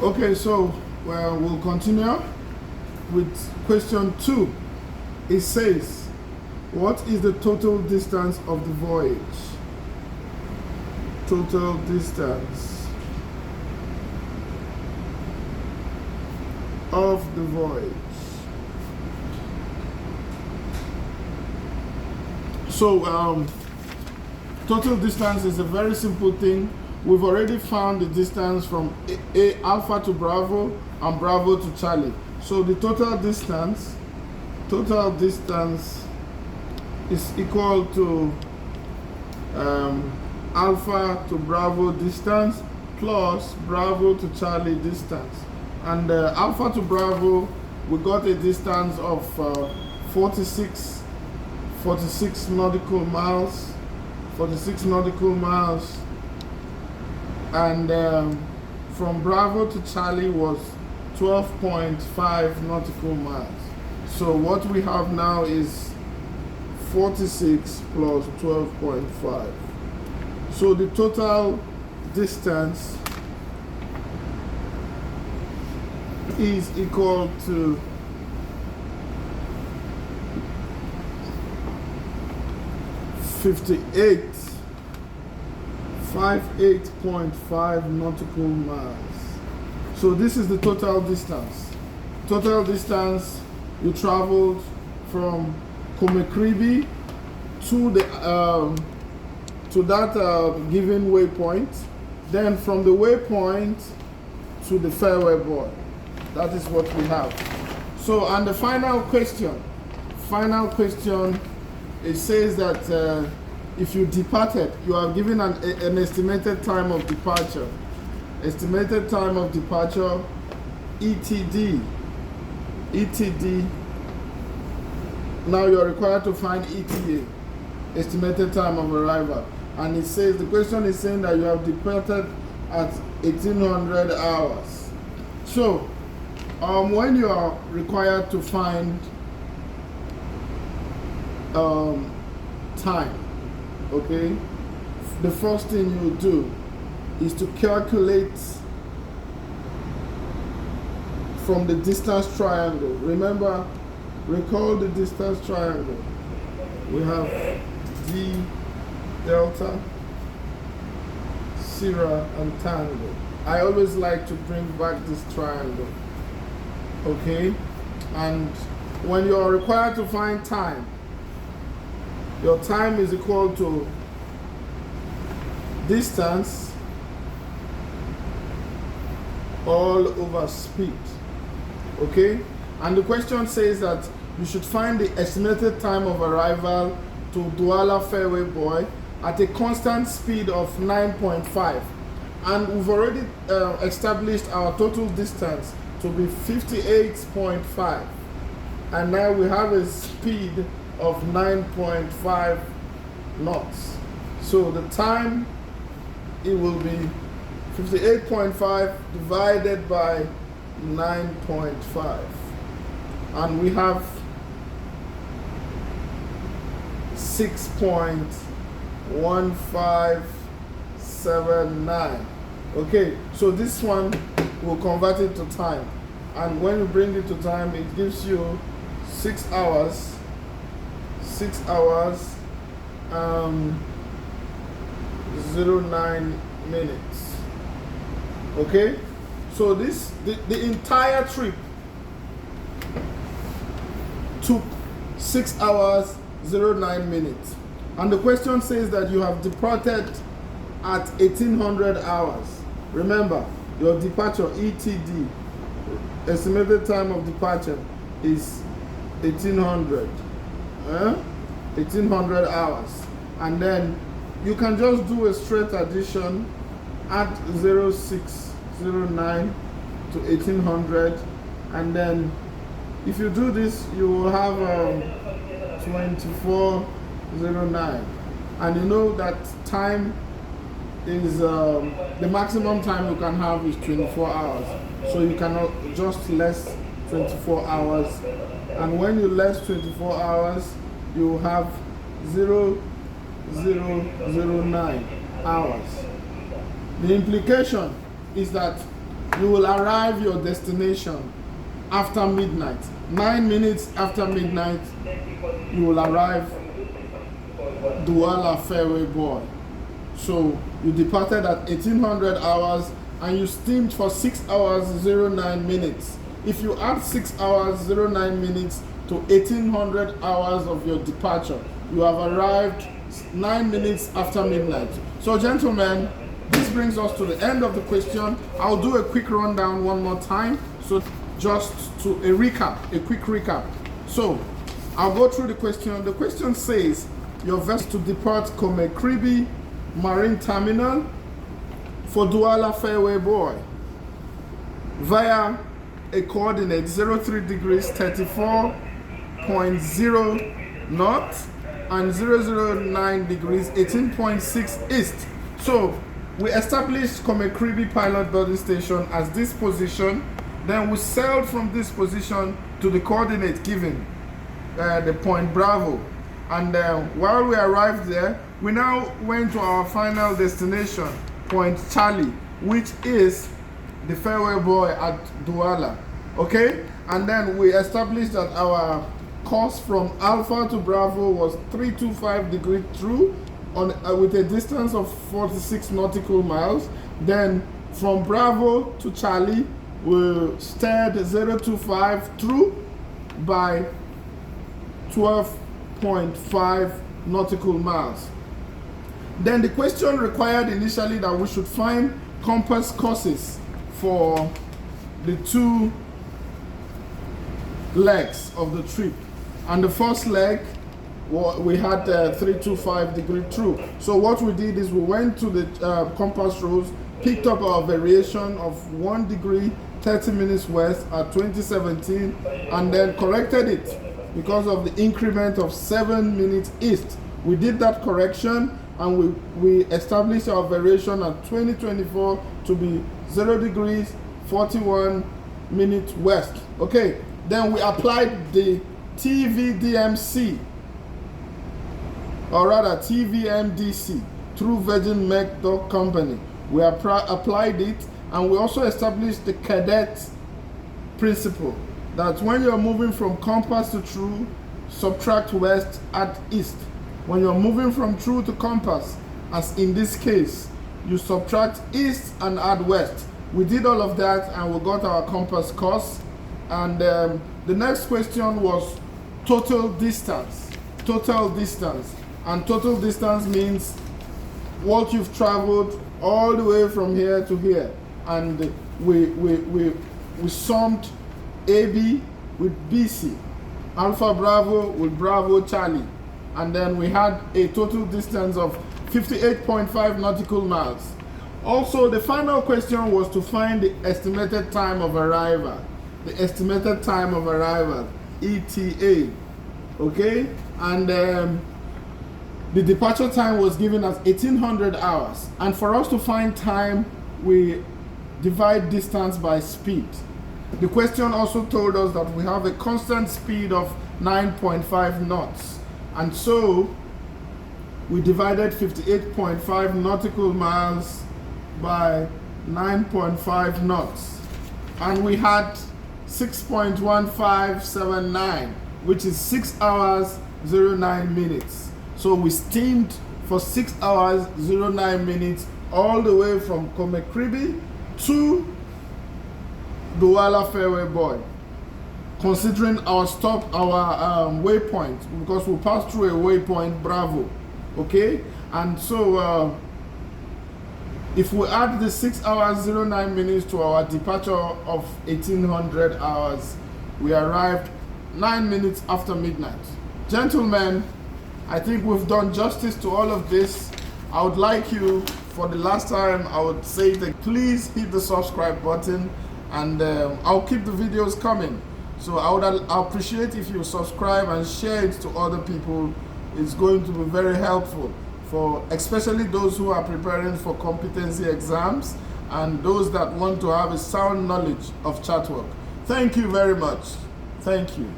Okay, so we'll continue with question 2. It says, what is the total distance of the voyage? Total distance of the voyage. So total distance is a very simple thing. We've already found the distance from Alpha to Bravo and Bravo to Charlie. So the total distance is equal to Alpha to Bravo distance plus Bravo to Charlie distance. And Alpha to Bravo, we got a distance of 46 nautical miles. 46 nautical miles. And from Bravo to Charlie was 12.5 nautical miles. So what we have now is 46 plus 12.5. So the total distance is equal to 58.5 nautical miles. So this is the total distance. Total distance you traveled from Kome-kribi to the to that given waypoint, then from the waypoint to the fairway board. That is what we have. So, and the final question, it says that if you departed, you are given an estimated time of departure. Estimated time of departure, ETD. Now you are required to find ETA, estimated time of arrival. And it says, the question is saying that you have departed at 1800 hours. So, when you are required to find time, okay, the first thing you do is to calculate from the distance triangle. Remember, recall the distance triangle. We have D, delta, Sierra, and Tango. I always like to bring back this triangle. Okay? And when you are required to find time, your time is equal to distance all over speed. Okay? And the question says that you should find the estimated time of arrival to Douala FWB at a constant speed of 9.5. And we've already established our total distance to be 58.5. And now we have a speed of 9.5 knots. So the time, it will be 58.5 divided by 9.5. And we have 6.1579. Okay, so this one will convert it to time. And when you bring it to time, it gives you 6 hours, 09 minutes. Okay, so the entire trip took 6 hours, 09 minutes. And the question says that you have departed at 1800 hours. Remember, your departure, ETD, estimated time of departure is 1800. 1800 hours. And then you can just do a straight addition, add 0609 to 1800, and then if you do this, you will have 2409. And you know that time is the maximum time you can have is 24 hours. So you cannot just less 24 hours. And when you less 24 hours, you have 0009 hours. The implication is that you will arrive your destination after midnight. 9 minutes after midnight, you will arrive Douala FWB. So you departed at 1800 hours and you steamed for 6 hours 09 minutes. If you add 6 hours 09 minutes to 1800 hours of your departure, you have arrived 9 minutes after midnight. So gentlemen, this brings us to the end of the question. I'll do a quick rundown one more time. So just to a quick recap. So I'll go through the question. The question says, your vessel to depart Kome-kribi Marine Terminal for Douala FWB via a coordinate 03 degrees 34.0 north and 009 degrees 18.6 east. So we established Kome-kribi pilot building station as this position. Then we sailed from this position to the coordinate given, the point Bravo. And while we arrived there, we now went to our final destination, point Charlie, which is the FWB at Douala. Okay? And then we established that our course from Alpha to Bravo was 325 degrees through on with a distance of 46 nautical miles. Then from Bravo to Charlie, we steered 025 through by 12.5 nautical miles. Then the question required initially that we should find compass courses for the 2 legs of the trip. And the first leg, we had 325 degree through. So what we did is we went to the compass rules, picked up our variation of 1 degree 30 minutes west at 2017, and then corrected it because of the increment of 7 minutes east. We did that correction and we established our variation at 2024 to be 0 degrees 41 minutes west. Okay, then we applied the TVDMC, or rather TVMDC, through Virgin Mech Company. We applied it, and we also established the cadet principle that when you're moving from compass to true, subtract west, add east. When you're moving from true to compass, as in this case, you subtract east and add west. We did all of that and we got our compass course. And the next question was total distance. Total distance. And total distance means what you've traveled all the way from here to here. And we summed AB with BC, Alpha Bravo with Bravo Charlie. And then we had a total distance of 58.5 nautical miles. Also, the final question was to find the estimated time of arrival. The estimated time of arrival, ETA. Okay? And the departure time was given as 1800 hours. And for us to find time, we divide distance by speed. The question also told us that we have a constant speed of 9.5 knots. And so we divided 58.5 nautical miles by 9.5 knots. And we had 6.1579, which is 6 hours 09 minutes. So we steamed for 6 hours 09 minutes all the way from Kome-kribi to Douala FWB, considering our stop, our waypoint, because we passed through a waypoint Bravo. Okay, and so if we add the 6 hours 09 minutes to our departure of 1800 hours, we arrived 9 minutes after midnight. Gentlemen, I think we've done justice to all of this. I would like you, for the last time, I would say that please hit the subscribe button, and I'll keep the videos coming. So I would appreciate if you subscribe and share it to other people. It's going to be very helpful for especially those who are preparing for competency exams and those that want to have a sound knowledge of Chartwork. Thank you very much. Thank you.